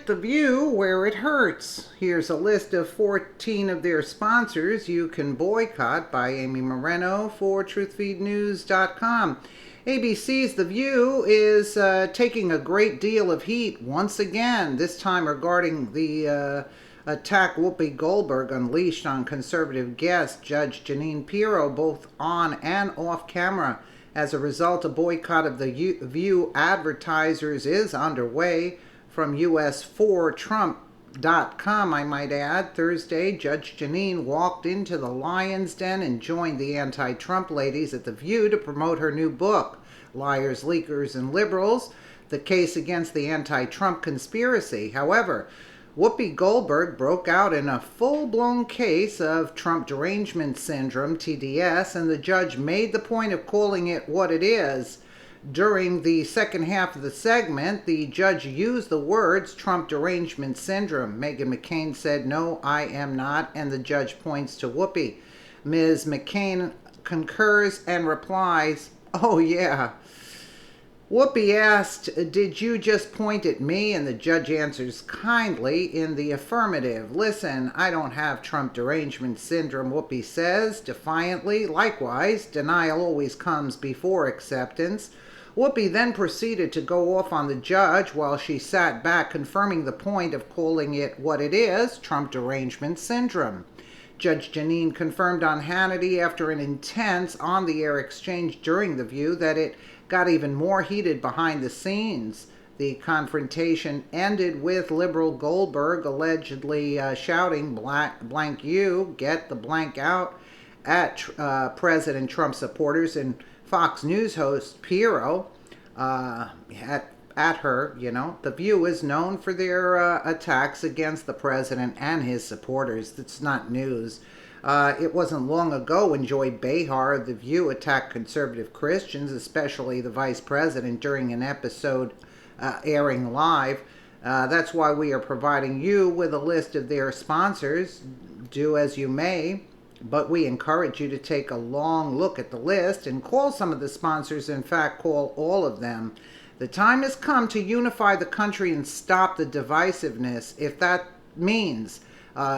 hit the View where it hurts. Here's a list of 14 of their sponsors you can boycott by Amy Moreno for truthfeednews.com. ABC's The View is taking a great deal of heat once again, this time regarding the attack Whoopi Goldberg unleashed on conservative guest Judge Jeanine Pirro, both on and off camera. As a result, a boycott of the View advertisers is underway. From US4Trump.com, I might add, Thursday, Judge Jeanine walked into the Lion's Den and joined the anti-Trump ladies at The View to promote her new book, Liars, Leakers, and Liberals, The Case Against the Anti-Trump Conspiracy. However, Whoopi Goldberg broke out in a full-blown case of Trump derangement syndrome, TDS, and the judge made the point of calling it what it is. During the second half of the segment, the judge used the words Trump derangement syndrome. Meghan McCain said, "No, I am not," and the judge points to Whoopi. Ms. McCain concurs and replies, "Oh yeah." Whoopi asked, "Did you just point at me?" And the judge answers kindly in the affirmative. "Listen, I don't have Trump derangement syndrome," Whoopi says defiantly. Likewise, denial always comes before acceptance. Whoopi then proceeded to go off on the judge while she sat back, confirming the point of calling it what it is, Trump derangement syndrome. Judge Jeanine confirmed on Hannity after an intense on-the-air exchange during The View that it got even more heated behind the scenes. The confrontation ended with liberal Goldberg allegedly shouting blank you, get the blank out, at President Trump supporters, and Fox News host Pirro at her. The View is known for their attacks against the president and his supporters. That's not news. It wasn't long ago when Joy Behar of The View attacked conservative Christians, especially the vice president, during an episode airing live. That's why we are providing you with a list of their sponsors. Do as you may, but we encourage you to take a long look at the list and call some of the sponsors, in fact, call all of them. The time has come to unify the country and stop the divisiveness. If that means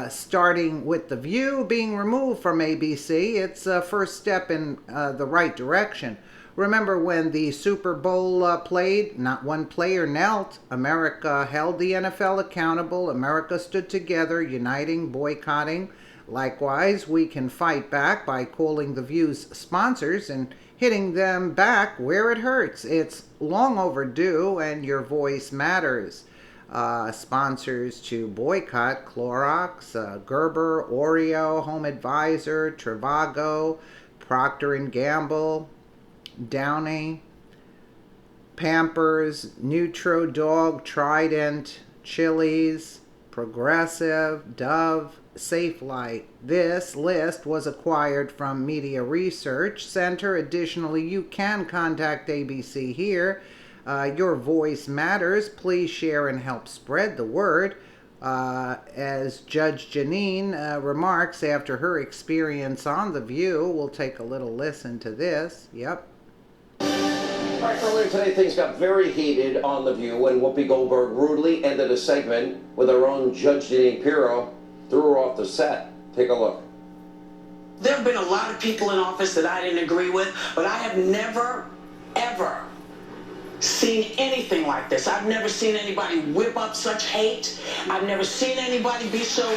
starting with The View being removed from ABC, it's a first step in the right direction. Remember when the Super Bowl played, not one player knelt. America held the NFL accountable. America stood together, uniting, boycotting. Likewise, we can fight back by calling The View's sponsors and hitting them back where it hurts. It's long overdue, and your voice matters. Sponsors to boycott: Clorox, Gerber, Oreo, Home Advisor, Trivago, Procter & Gamble, Downy, Pampers, Nutro Dog, Trident, Chili's, Progressive, Dove, Safelite. This list was acquired from Media Research Center. Additionally, you can contact ABC here. Your voice matters. Please share and help spread the word. As Judge Jeanine remarks after her experience on The View, we'll take a little listen to this. Yep. All right, earlier today, things got very heated on The View when Whoopi Goldberg rudely ended a segment with her own Judge Jeanine Pirro, threw her off the set. Take a look. There have been a lot of people in office that I didn't agree with, but I have never, ever seen anything like this. I've never seen anybody whip up such hate. I've never seen anybody be so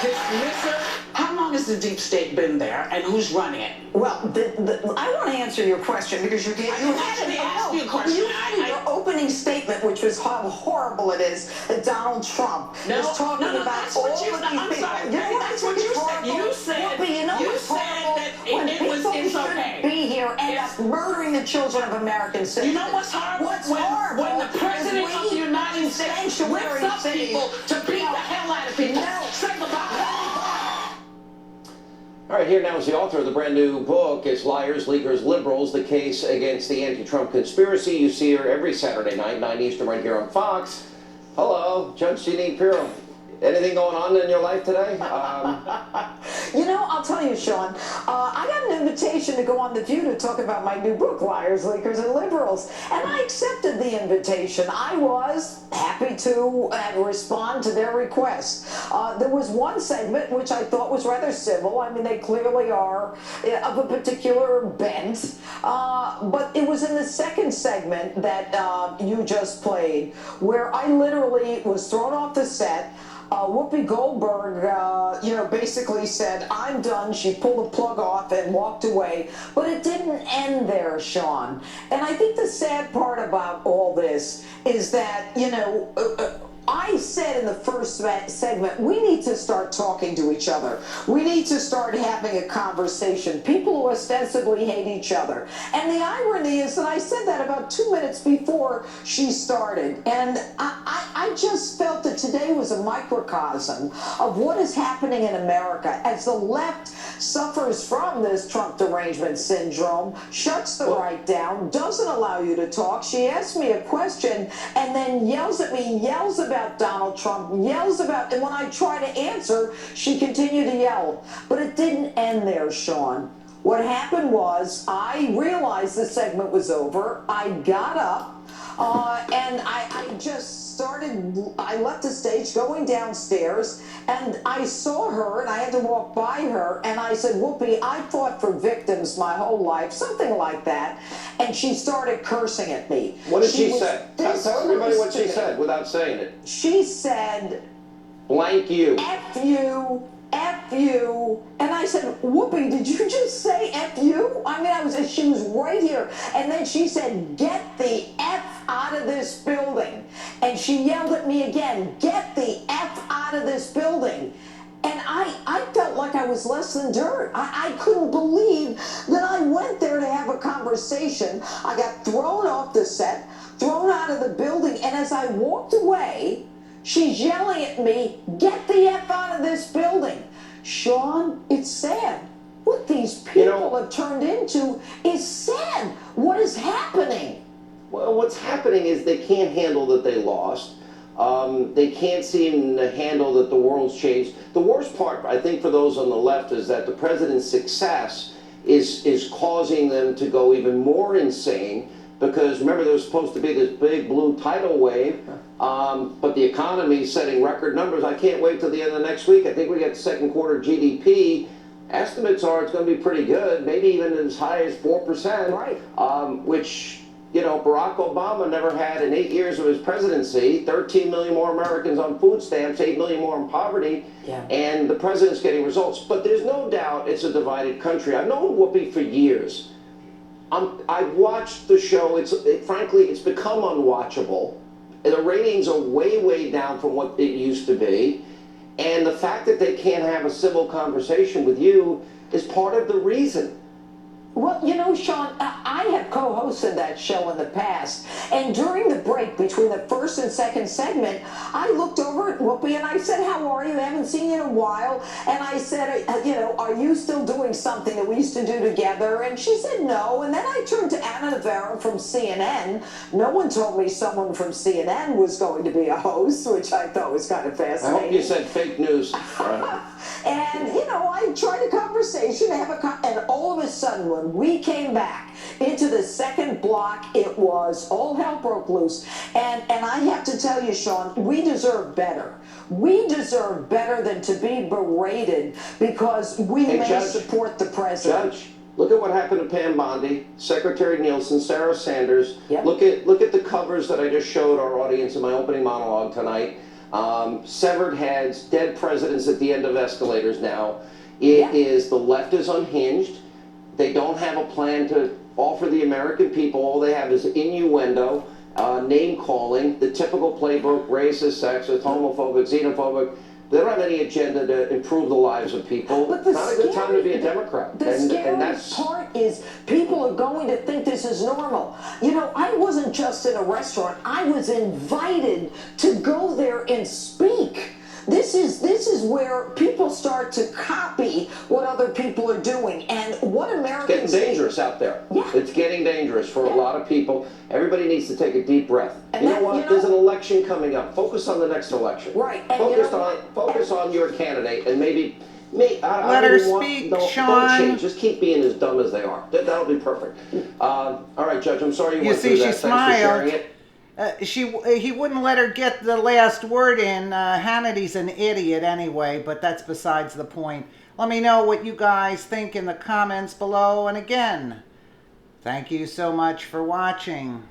dismissive. How long has the deep state been there, and who's running it? Well, I want to answer your question because you I had to ask you a question. Your opening statement, which was how horrible it is that Donald Trump is talking about that's all what of these you said. I'm people. sorry, You know that's what what you said. horrible? You said, Whoopi, you know you what's said horrible? that When it's people okay. shouldn't be here end up murdering the children of American citizens. You know what's horrible? What's horrible? When the president of the United States whips up people to beat the hell out of people. Say goodbye. All right, here now is the author of the brand new book. It's Liars, Leakers, Liberals, The Case Against the Anti-Trump Conspiracy. You see her every Saturday night, 9 Eastern, right here on Fox. Hello, Judge Jeanine Pirro. Anything going on in your life today? You know, I'll tell you, Sean, I got an invitation to go on The View to talk about my new book, Liars, Leakers, and Liberals, and I accepted the invitation. I was happy to respond to their request. There was one segment which I thought was rather civil. I mean, they clearly are of a particular bent, but it was in the second segment that you just played, where I literally was thrown off the set. Whoopi Goldberg, basically said, "I'm done." She pulled the plug off and walked away. But it didn't end there, Sean. And I think the sad part about all this is that, I said in the first segment, we need to start talking to each other. We need to start having a conversation. People who ostensibly hate each other. And the irony is that I said that about 2 minutes before she started. And I just felt that today was a microcosm of what is happening in America as the left suffers from this Trump derangement syndrome, shuts the right down, doesn't allow you to talk. She asked me a question and then yells at me, yells about Donald Trump, yells about, and when I try to answer, she continued to yell. But it didn't end there, Sean. What happened was I realized the segment was over. I got up and I just started, I left the stage going downstairs and I saw her and I had to walk by her and I said, "Whoopi, I fought for victims my whole life," something like that. And she started cursing at me. What did she say? Tell everybody what she said without saying it. She said, "Blank you. F you. F you." And I said, "Whoopi, did you just say F you?" I mean, she was right here. And then she said, "Get the F out of this building." And she yelled at me again, "Get the F out of this building." And I felt like I was less than dirt. I couldn't believe that I went there to have a conversation. I got thrown off the set, thrown out of the building. And as I walked away, she's yelling at me, "Get the F out of this building." Sean, it's sad. What these people have turned into is sad. What is happening? Well, what's happening is they can't handle that they lost. They can't seem to handle that the world's changed. The worst part, I think, for those on the left is that the president's success is causing them to go even more insane. Because remember, there was supposed to be this big blue tidal wave, but the economy is setting record numbers. I can't wait till the end of next week. I think we get second quarter GDP. Estimates are it's going to be pretty good, maybe even as high as 4%. Right. Which, Barack Obama never had in 8 years of his presidency. 13 million more Americans on food stamps, 8 million more in poverty, and the president's getting results. But there's no doubt it's a divided country. I've known Whoopi for years. I've watched the show. Frankly, it's become unwatchable. The ratings are way, way down from what it used to be. And the fact that they can't have a civil conversation with you is part of the reason. Well, Sean, I have co-hosted that show in the past, and during the break between the first and second segment, I looked over at Whoopi and I said, "How are you? I haven't seen you in a while." And I said, "Are you still doing something that we used to do together?" And she said no. And then I turned to Anna Navarro from CNN. No one told me someone from CNN was going to be a host, which I thought was kind of fascinating. I hope you said fake news. And, I tried a conversation, and all of a sudden, when we came back into the second block, it was all hell broke loose. And I have to tell you, Sean, we deserve better. We deserve better than to be berated because we may support the president. Judge, look at what happened to Pam Bondi, Secretary Nielsen, Sarah Sanders. Yep. Look at the covers that I just showed our audience in my opening monologue tonight. Severed heads, dead presidents at the end of escalators now. It is, the left is unhinged. They don't have a plan to offer the American people. All they have is innuendo, name calling, the typical playbook, racist, sexist, homophobic, xenophobic. They don't have any agenda to improve the lives of people. But it's not a good time to be a Democrat. The scariest part is people are going to think this is normal. I wasn't just in a restaurant. I was invited to go there and speak. This is where people start to copy what other people are doing, and what Americans... It's getting dangerous out there. Yeah. It's getting dangerous for a lot of people. Everybody needs to take a deep breath. And you know what? There's an election coming up. Focus on the next election. Right. And Focus on your candidate, and maybe Let her speak, Sean. Don't change. Just keep being as dumb as they are. That'll be perfect. All right, Judge, I'm sorry you went through that. She Thanks for sharing smiled. it. He wouldn't let her get the last word in. Hannity's an idiot anyway, but that's besides the point. Let me know what you guys think in the comments below. And again, thank you so much for watching.